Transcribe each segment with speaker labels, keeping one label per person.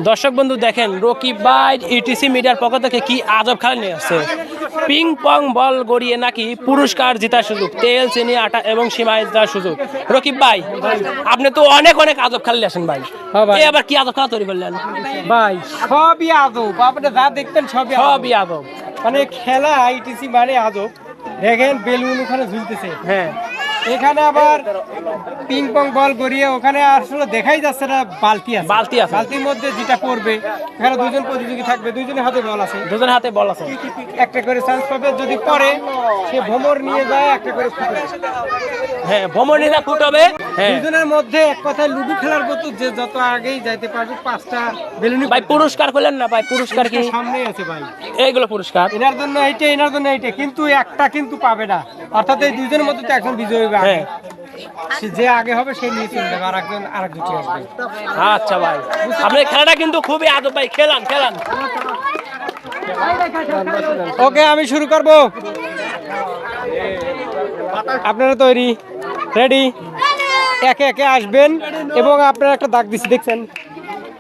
Speaker 1: দর্শক বন্ধু দেখেন রকিব ভাই ইটিসি মিডিয়ার পক্ষ থেকে কি আজব খেলা নিয়ে আসছে। পিং পং বল গড়িয়ে নাকি পুরস্কার জেতার সুযোগ, তেল চিনি আটা এবং সিমাই জেতার সুযোগ। রকিব ভাই আপনি তো অনেক আজব খেলা নিয়ে আসেন ভাই, আবার কি আজব খেলা তৈরি করলেন
Speaker 2: ভাই? সবই আজব, আপনি যা দেখতেন সবই
Speaker 1: আজব।
Speaker 2: মানে খেলা আইটিসি মানে আজব। দেখেন বেলুন ওখানে ঝুলতেছে,
Speaker 1: হ্যাঁ
Speaker 2: এখানে আবার পিং পং বল গড়িয়ে ওখানে আসলে দেখাই যাচ্ছে না বালতি আছে, বালতির মধ্যে যেটা পড়বে এখানে দুজন প্রতিযোগী থাকবে, দুজনের হাতে বল আছে, একটা করে চান্স পাবে, যদি পরে সে ভ্রমর নিয়ে যায় একটা করে ফুটবে।
Speaker 1: হ্যাঁ ভ্রমর নিয়ে ফুটবে।
Speaker 2: দুজনের মধ্যে এক কথায় লুডু খেলার মতো, যে যত আগেই যাইতে পারবে 5টা বেলুন।
Speaker 1: ভাই পুরস্কার করলেন না ভাই? পুরস্কার কি
Speaker 2: সামনেই আছে ভাই,
Speaker 1: এইগুলো পুরস্কার।
Speaker 2: এনার জন্য এইটা কিন্তু একটা কিন্তু পাবে না, অর্থাৎ এই দুজনের মধ্যে তো একজন বিজয়ী হবে।
Speaker 1: হ্যাঁ
Speaker 2: যে আগে হবে সে নিয়ে চলে যাবে, আরেকজন আসবে।
Speaker 1: আচ্ছা ভাই আপনার খেলাটা কিন্তু খুবই আজব ভাই, খেলান।
Speaker 2: ওকে আমি শুরু করব, আপনারা তৈরি? রেডি? একে একে আসবেন এবং আপনারা একটা দাগ দিচ্ছি দেখছেন।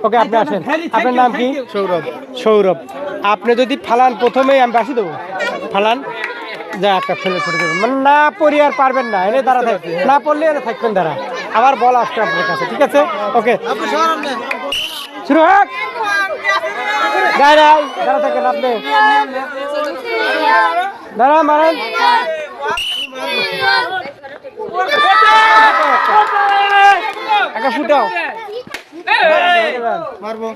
Speaker 2: ওকে আপনি আসেন, আপনার নাম কি? সৌরভ। আপনি যদি ফালান, প্রথমেই আমি বাসি দেবো, ফালান যা একটা ফেলে ফুটে দেবেন, মানে না পড়ি আর পারবেন না, এনে দাঁড়া থাকবেন, না পড়লে এনে থাকবেন দাঁড়া, আবার বল আসবে আপনার কাছে, ঠিক আছে? ওকে শুরু হোক। দাঁড়া থাকেন আপনি, দাঁড়া মারেন। একটা ফুটাও মারবো,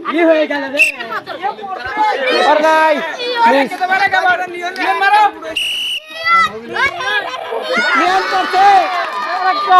Speaker 2: কি হয়ে গেল রে? আর নাই নিয়ম করছে একটা।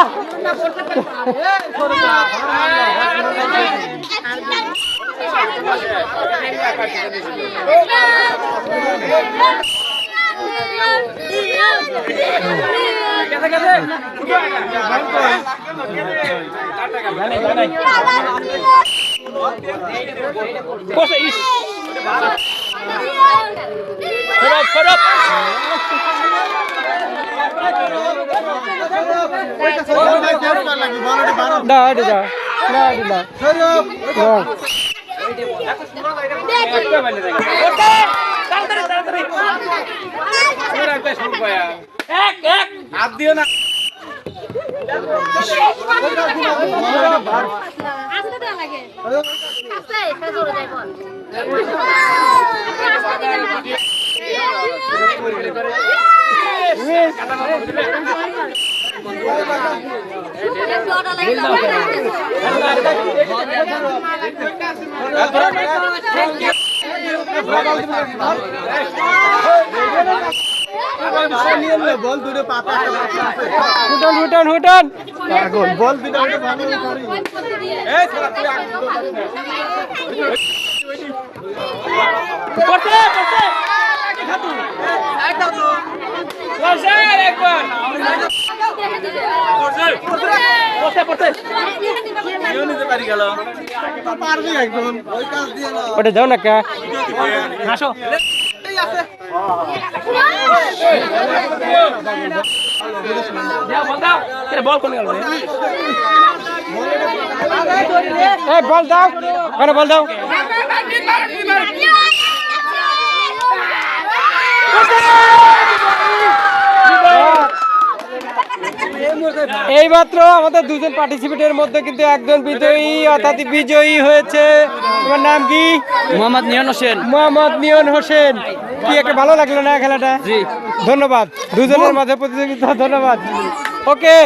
Speaker 2: বল দুটো পাতা হুটন বল দুটো ওটা যাও না কে আসো।
Speaker 1: বল কোন গেল?
Speaker 2: বল দাও, বল দাও। এইমাত্র আমাদের দুজন পার্টিসিপেন্টের মধ্যে কিন্তু একজন বিজয়ী, অর্থাৎ বিজয়ী হয়েছে। তোমার নাম কি?
Speaker 1: মোহাম্মদ
Speaker 2: নিয়ন হোসেন। কি একটা ভালো লাগলো না খেলাটা?
Speaker 1: জি
Speaker 2: ধন্যবাদ, দুজনের মাঝে প্রতিযোগিতা, ধন্যবাদ। ওকে।